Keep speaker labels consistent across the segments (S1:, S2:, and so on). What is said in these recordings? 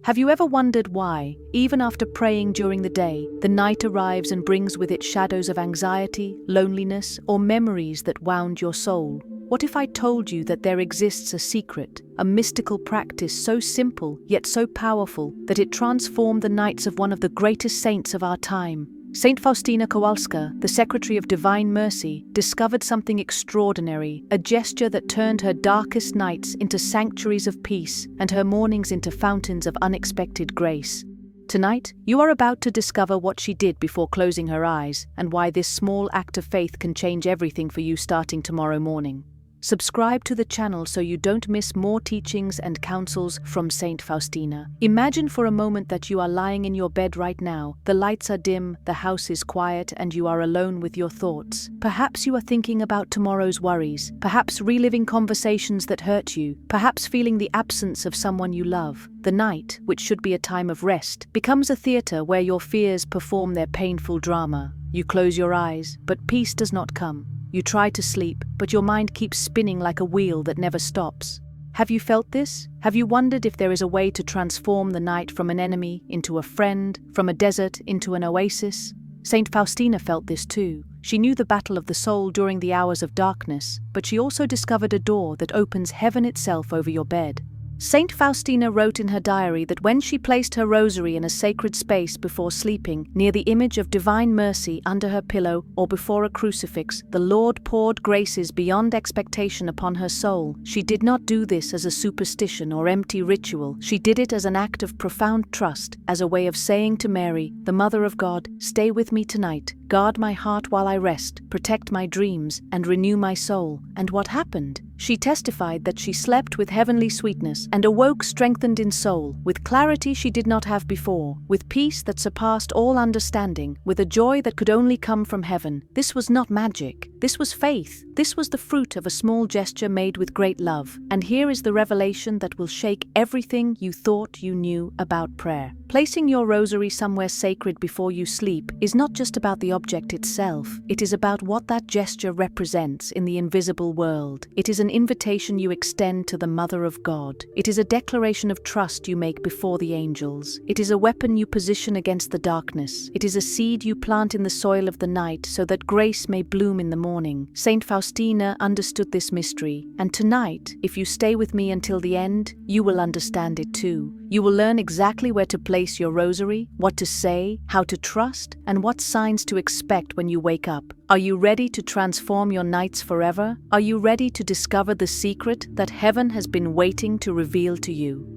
S1: Have you ever wondered why, even after praying during the day, the night arrives and brings with it shadows of anxiety, loneliness, or memories that wound your soul? What if I told you that there exists a secret, a mystical practice so simple yet so powerful that it transformed the nights of one of the greatest saints of our time? Saint Faustina Kowalska, the Secretary of Divine Mercy, discovered something extraordinary, a gesture that turned her darkest nights into sanctuaries of peace and her mornings into fountains of unexpected grace. Tonight, you are about to discover what she did before closing her eyes and why this small act of faith can change everything for you starting tomorrow morning. Subscribe to the channel so you don't miss more teachings and counsels from Saint Faustina. Imagine for a moment that you are lying in your bed right now. The lights are dim, the house is quiet, and you are alone with your thoughts. Perhaps you are thinking about tomorrow's worries, perhaps reliving conversations that hurt you, perhaps feeling the absence of someone you love. The night, which should be a time of rest, becomes a theater where your fears perform their painful drama. You close your eyes, but peace does not come. You try to sleep, but your mind keeps spinning like a wheel that never stops. Have you felt this? Have you wondered if there is a way to transform the night from an enemy into a friend, from a desert into an oasis? Saint Faustina felt this too. She knew the battle of the soul during the hours of darkness, but she also discovered a door that opens heaven itself over your bed. Saint Faustina wrote in her diary that when she placed her rosary in a sacred space before sleeping, near the image of divine mercy under her pillow or before a crucifix, the Lord poured graces beyond expectation upon her soul. She did not do this as a superstition or empty ritual. She did it as an act of profound trust, as a way of saying to Mary, the Mother of God, "Stay with me tonight, guard my heart while I rest, protect my dreams, and renew my soul." And what happened? She testified that she slept with heavenly sweetness and awoke strengthened in soul, with clarity she did not have before, with peace that surpassed all understanding, with a joy that could only come from heaven. This was not magic. This was faith. This was the fruit of a small gesture made with great love. And here is the revelation that will shake everything you thought you knew about prayer. Placing your rosary somewhere sacred before you sleep is not just about the object itself. It is about what that gesture represents in the invisible world. It is an invitation you extend to the Mother of God. It is a declaration of trust you make before the angels. It is a weapon you position against the darkness. It is a seed you plant in the soil of the night so that grace may bloom in the morning. Saint Faustina understood this mystery, and tonight, if you stay with me until the end, you will understand it too. You will learn exactly where to place your rosary, what to say, how to trust, and what signs to expect when you wake up. Are you ready to transform your nights forever? Are you ready to discover the secret that heaven has been waiting to reveal to you?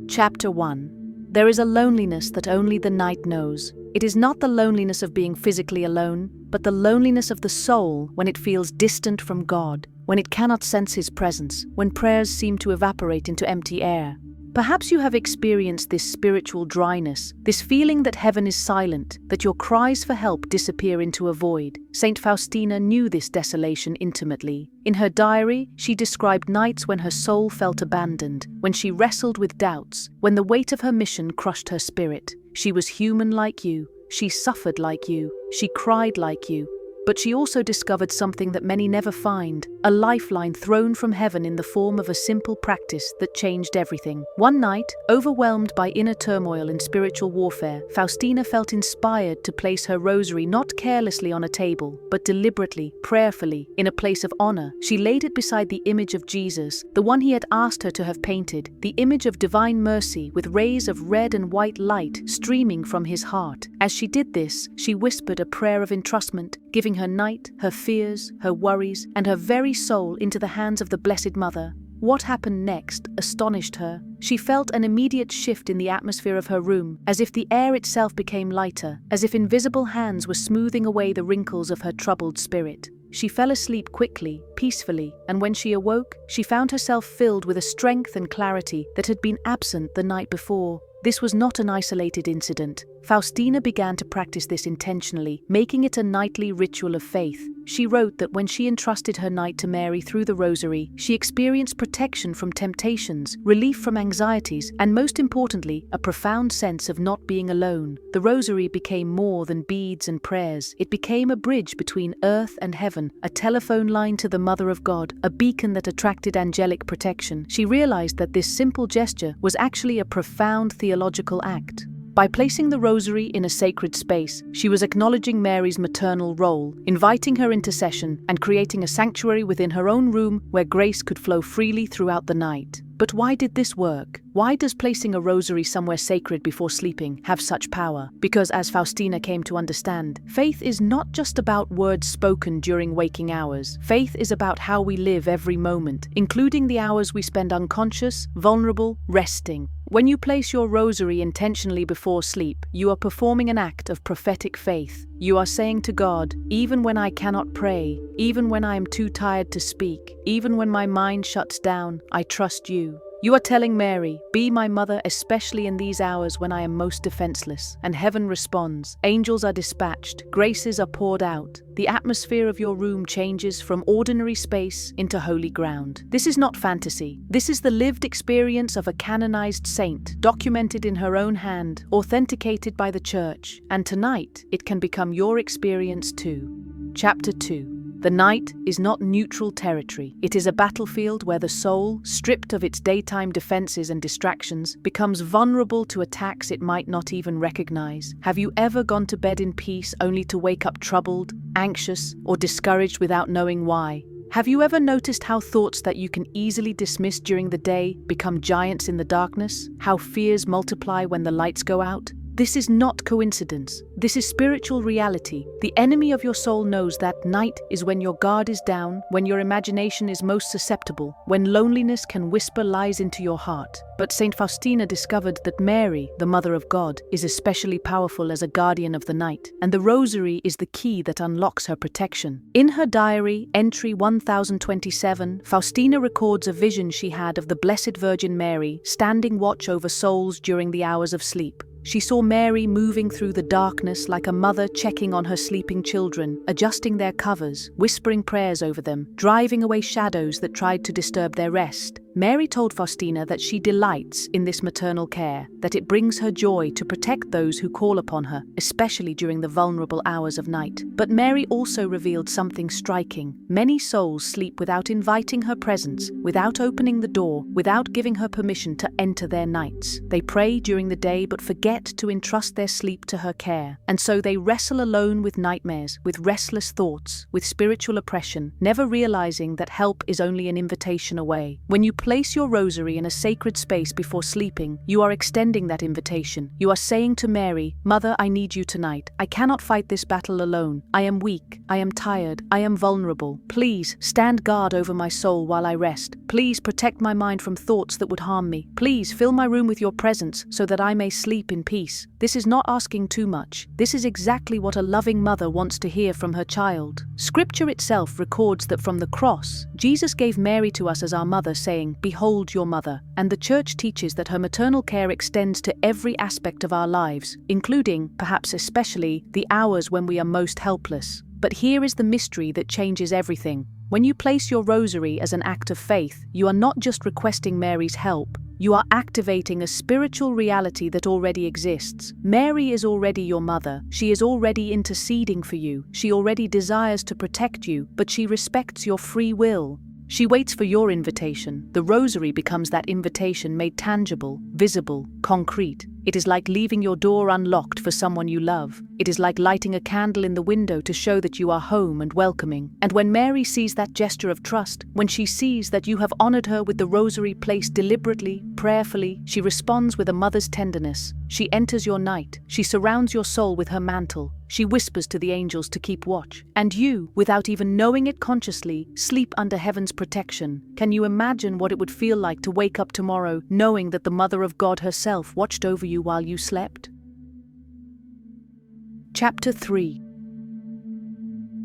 S1: Chapter 1. There is a loneliness that only the night knows. It is not the loneliness of being physically alone, but the loneliness of the soul when it feels distant from God, when it cannot sense His presence, when prayers seem to evaporate into empty air. Perhaps you have experienced this spiritual dryness, this feeling that heaven is silent, that your cries for help disappear into a void. Saint Faustina knew this desolation intimately. In her diary, she described nights when her soul felt abandoned, when she wrestled with doubts, when the weight of her mission crushed her spirit. She was human like you, she suffered like you, she cried like you. But she also discovered something that many never find, a lifeline thrown from heaven in the form of a simple practice that changed everything. One night, overwhelmed by inner turmoil and spiritual warfare, Faustina felt inspired to place her rosary not carelessly on a table, but deliberately, prayerfully, in a place of honor. She laid it beside the image of Jesus, the one He had asked her to have painted, the image of divine mercy with rays of red and white light streaming from His heart. As she did this, she whispered a prayer of entrustment, giving her night, her fears, her worries, and her very soul into the hands of the Blessed Mother. What happened next astonished her. She felt an immediate shift in the atmosphere of her room, as if the air itself became lighter, as if invisible hands were smoothing away the wrinkles of her troubled spirit. She fell asleep quickly, peacefully, and when she awoke, she found herself filled with a strength and clarity that had been absent the night before. This was not an isolated incident. Faustina began to practice this intentionally, making it a nightly ritual of faith. She wrote that when she entrusted her night to Mary through the rosary, she experienced protection from temptations, relief from anxieties, and most importantly, a profound sense of not being alone. The rosary became more than beads and prayers. It became a bridge between earth and heaven, a telephone line to the Mother of God, a beacon that attracted angelic protection. She realized that this simple gesture was actually a profound theological theological act. By placing the Rosary in a sacred space, she was acknowledging Mary's maternal role, inviting her intercession, and creating a sanctuary within her own room where grace could flow freely throughout the night. But why did this work? Why does placing a rosary somewhere sacred before sleeping have such power? Because, as Faustina came to understand, faith is not just about words spoken during waking hours. Faith is about how we live every moment, including the hours we spend unconscious, vulnerable, resting. When you place your rosary intentionally before sleep, you are performing an act of prophetic faith. You are saying to God, even when I cannot pray, even when I am too tired to speak, even when my mind shuts down, I trust you. You are telling Mary, be my mother, especially in these hours when I am most defenseless. And heaven responds. Angels are dispatched, graces are poured out. The atmosphere of your room changes from ordinary space into holy ground. This is not fantasy. This is the lived experience of a canonized saint, documented in her own hand, authenticated by the Church. And tonight, it can become your experience too. Chapter 2. The night is not neutral territory. It is a battlefield where the soul, stripped of its daytime defenses and distractions, becomes vulnerable to attacks it might not even recognize. Have you ever gone to bed in peace only to wake up troubled, anxious, or discouraged without knowing why? Have you ever noticed how thoughts that you can easily dismiss during the day become giants in the darkness? How fears multiply when the lights go out? This is not coincidence. This is spiritual reality. The enemy of your soul knows that night is when your guard is down, when your imagination is most susceptible, when loneliness can whisper lies into your heart. But Saint Faustina discovered that Mary, the Mother of God, is especially powerful as a guardian of the night, and the Rosary is the key that unlocks her protection. In her diary, entry 1027, Faustina records a vision she had of the Blessed Virgin Mary standing watch over souls during the hours of sleep. She saw Mary moving through the darkness like a mother checking on her sleeping children, adjusting their covers, whispering prayers over them, driving away shadows that tried to disturb their rest. Mary told Faustina that she delights in this maternal care, that it brings her joy to protect those who call upon her, especially during the vulnerable hours of night. But Mary also revealed something striking. Many souls sleep without inviting her presence, without opening the door, without giving her permission to enter their nights. They pray during the day but forget to entrust their sleep to her care. And so they wrestle alone with nightmares, with restless thoughts, with spiritual oppression, never realizing that help is only an invitation away. When you place your rosary in a sacred space before sleeping, you are extending that invitation. You are saying to Mary, Mother, I need you tonight. I cannot fight this battle alone. I am weak. I am tired. I am vulnerable. Please stand guard over my soul while I rest. Please protect my mind from thoughts that would harm me. Please fill my room with your presence so that I may sleep in peace. This is not asking too much. This is exactly what a loving mother wants to hear from her child. Scripture itself records that from the cross, Jesus gave Mary to us as our mother, saying, Behold your mother. And the Church teaches that her maternal care extends to every aspect of our lives, including, perhaps especially, the hours when we are most helpless. But here is the mystery that changes everything. When you place your rosary as an act of faith, you are not just requesting Mary's help, you are activating a spiritual reality that already exists. Mary is already your mother. She is already interceding for you. She already desires to protect you, but she respects your free will. She waits for your invitation. The rosary becomes that invitation made tangible, visible, concrete. It is like leaving your door unlocked for someone you love. It is like lighting a candle in the window to show that you are home and welcoming. And when Mary sees that gesture of trust, when she sees that you have honored her with the rosary placed deliberately, prayerfully, she responds with a mother's tenderness. She enters your night. She surrounds your soul with her mantle. She whispers to the angels to keep watch. And you, without even knowing it consciously, sleep under heaven's protection. Can you imagine what it would feel like to wake up tomorrow knowing that the Mother of God herself watched over you while you slept? Chapter 3.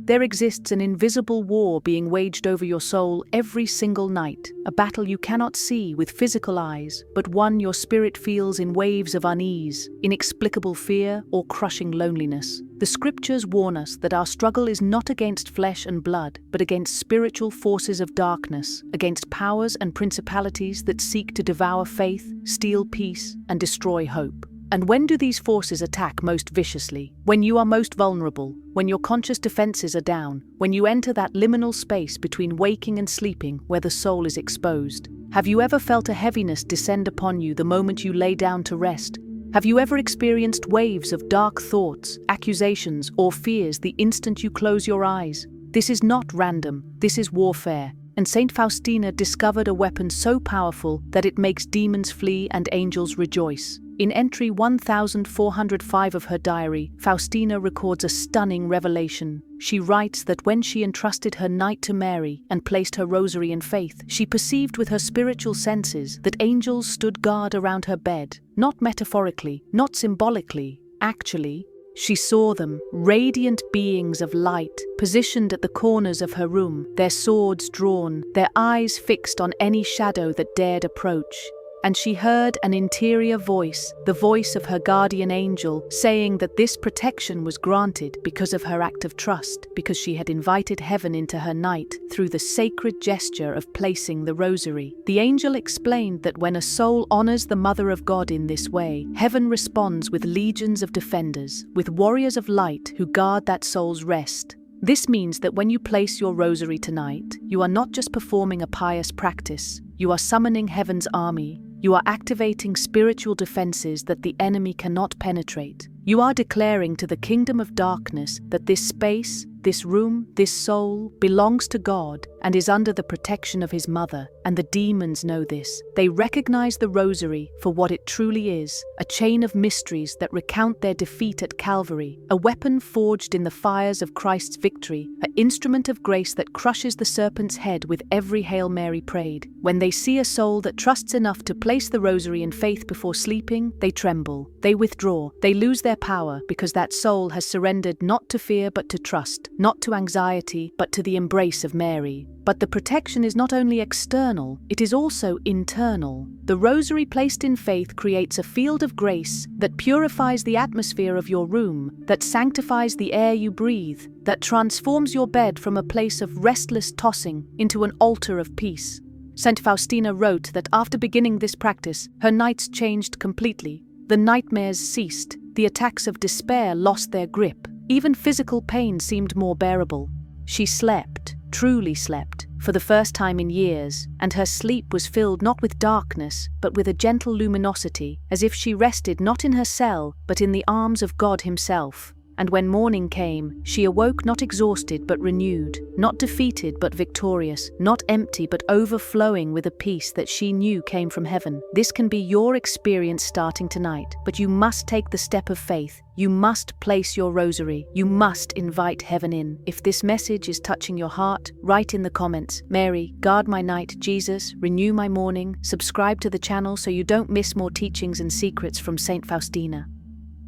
S1: There exists an invisible war being waged over your soul every single night, a battle you cannot see with physical eyes, but one your spirit feels in waves of unease, inexplicable fear, or crushing loneliness. The Scriptures warn us that our struggle is not against flesh and blood, but against spiritual forces of darkness, against powers and principalities that seek to devour faith, steal peace, and destroy hope. And when do these forces attack most viciously? When you are most vulnerable, when your conscious defenses are down, when you enter that liminal space between waking and sleeping where the soul is exposed. Have you ever felt a heaviness descend upon you the moment you lay down to rest? Have you ever experienced waves of dark thoughts, accusations, or fears the instant you close your eyes? This is not random, this is warfare. And Saint Faustina discovered a weapon so powerful that it makes demons flee and angels rejoice. In entry 1405 of her diary, Faustina records a stunning revelation. She writes that when she entrusted her night to Mary and placed her rosary in faith, she perceived with her spiritual senses that angels stood guard around her bed, not metaphorically, not symbolically, actually. She saw them, radiant beings of light, positioned at the corners of her room, their swords drawn, their eyes fixed on any shadow that dared approach. And she heard an interior voice, the voice of her guardian angel, saying that this protection was granted because of her act of trust, because she had invited heaven into her night through the sacred gesture of placing the rosary. The angel explained that when a soul honors the Mother of God in this way, heaven responds with legions of defenders, with warriors of light who guard that soul's rest. This means that when you place your rosary tonight, you are not just performing a pious practice, you are summoning heaven's army. You are activating spiritual defenses that the enemy cannot penetrate. You are declaring to the kingdom of darkness that this space, this room, this soul belongs to God and is under the protection of his mother, and the demons know this. They recognize the rosary for what it truly is, a chain of mysteries that recount their defeat at Calvary, a weapon forged in the fires of Christ's victory, an instrument of grace that crushes the serpent's head with every Hail Mary prayed. When they see a soul that trusts enough to place the rosary in faith before sleeping, they tremble, they withdraw, they lose their power because that soul has surrendered not to fear but to trust, not to anxiety but to the embrace of Mary. But the protection is not only external, it is also internal. The rosary placed in faith creates a field of grace that purifies the atmosphere of your room, that sanctifies the air you breathe, that transforms your bed from a place of restless tossing into an altar of peace. Saint Faustina wrote that after beginning this practice, her nights changed completely. The nightmares ceased, the attacks of despair lost their grip, even physical pain seemed more bearable. She slept, truly slept, for the first time in years, and her sleep was filled not with darkness, but with a gentle luminosity, as if she rested not in her cell, but in the arms of God himself. And when morning came, she awoke not exhausted but renewed, not defeated but victorious, not empty but overflowing with a peace that she knew came from heaven. This can be your experience starting tonight, but you must take the step of faith. You must place your rosary. You must invite heaven in. If this message is touching your heart, write in the comments, Mary, guard my night, Jesus, renew my morning. Subscribe to the channel so you don't miss more teachings and secrets from Saint Faustina.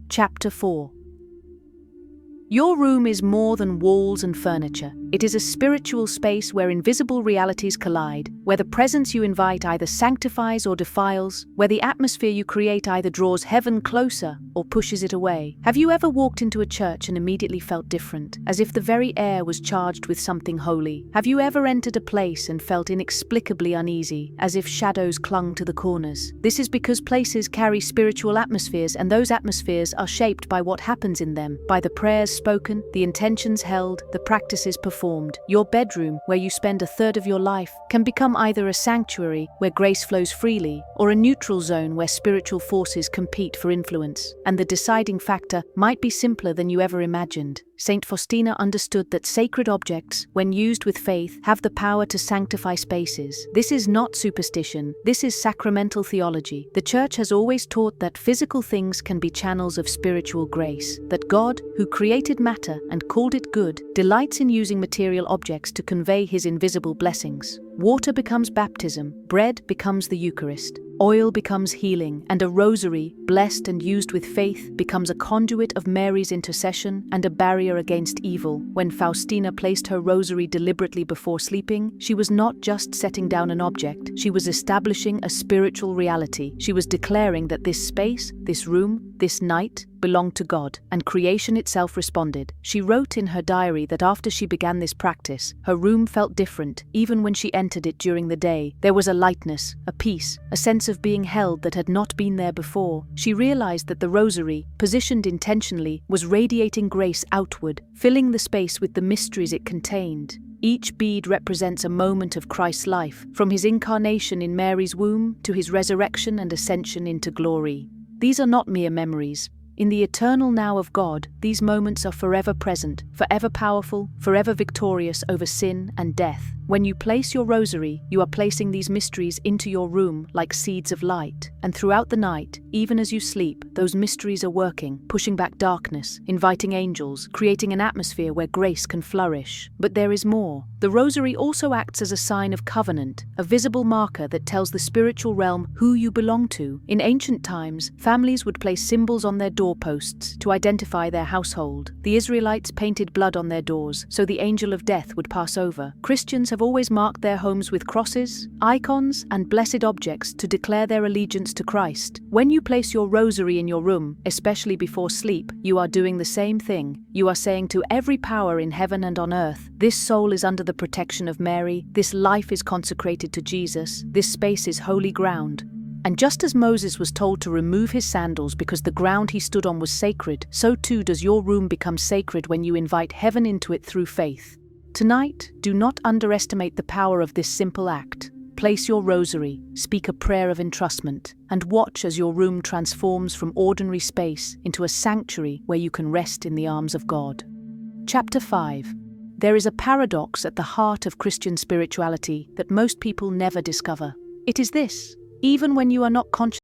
S1: Chapter 4. Your room is more than walls and furniture. It is a spiritual space where invisible realities collide, where the presence you invite either sanctifies or defiles, where the atmosphere you create either draws heaven closer or pushes it away. Have you ever walked into a church and immediately felt different, as if the very air was charged with something holy? Have you ever entered a place and felt inexplicably uneasy, as if shadows clung to the corners? This is because places carry spiritual atmospheres, and those atmospheres are shaped by what happens in them, by the prayers spoken, the intentions held, the practices performed. Your bedroom, where you spend a third of your life, can become either a sanctuary where grace flows freely, or a neutral zone where spiritual forces compete for influence. And the deciding factor might be simpler than you ever imagined. Saint Faustina understood that sacred objects, when used with faith, have the power to sanctify spaces. This is not superstition, this is sacramental theology. The Church has always taught that physical things can be channels of spiritual grace, that God, who created matter and called it good, delights in using material objects to convey his invisible blessings. Water becomes baptism, bread becomes the Eucharist, oil becomes healing, and a rosary, blessed and used with faith, becomes a conduit of Mary's intercession and a barrier against evil. When Faustina placed her rosary deliberately before sleeping, she was not just setting down an object, she was establishing a spiritual reality. She was declaring that this space, this room, this night, belonged to God, and creation itself responded. She wrote in her diary that after she began this practice, her room felt different, even when she entered it during the day. There was a lightness, a peace, a sense of being held that had not been there before. She realized that the rosary, positioned intentionally, was radiating grace outward, filling the space with the mysteries it contained. Each bead represents a moment of Christ's life, from his incarnation in Mary's womb to his resurrection and ascension into glory. These are not mere memories. In the eternal now of God, these moments are forever present, forever powerful, forever victorious over sin and death. When you place your rosary, you are placing these mysteries into your room like seeds of light. And throughout the night, even as you sleep, those mysteries are working, pushing back darkness, inviting angels, creating an atmosphere where grace can flourish. But there is more. The rosary also acts as a sign of covenant, a visible marker that tells the spiritual realm who you belong to. In ancient times, families would place symbols on their doorposts to identify their household. The Israelites painted blood on their doors so the angel of death would pass over. Christians have always marked their homes with crosses, icons, and blessed objects to declare their allegiance to Christ. When you place your rosary in your room, especially before sleep, you are doing the same thing. You are saying to every power in heaven and on earth, this soul is under the protection of Mary, this life is consecrated to Jesus, this space is holy ground. And just as Moses was told to remove his sandals because the ground he stood on was sacred, so too does your room become sacred when you invite heaven into it through faith. Tonight, do not underestimate the power of this simple act. Place your rosary, speak a prayer of entrustment, and watch as your room transforms from ordinary space into a sanctuary where you can rest in the arms of God. Chapter 5. There is a paradox at the heart of Christian spirituality that most people never discover. It is this: even when you are not conscious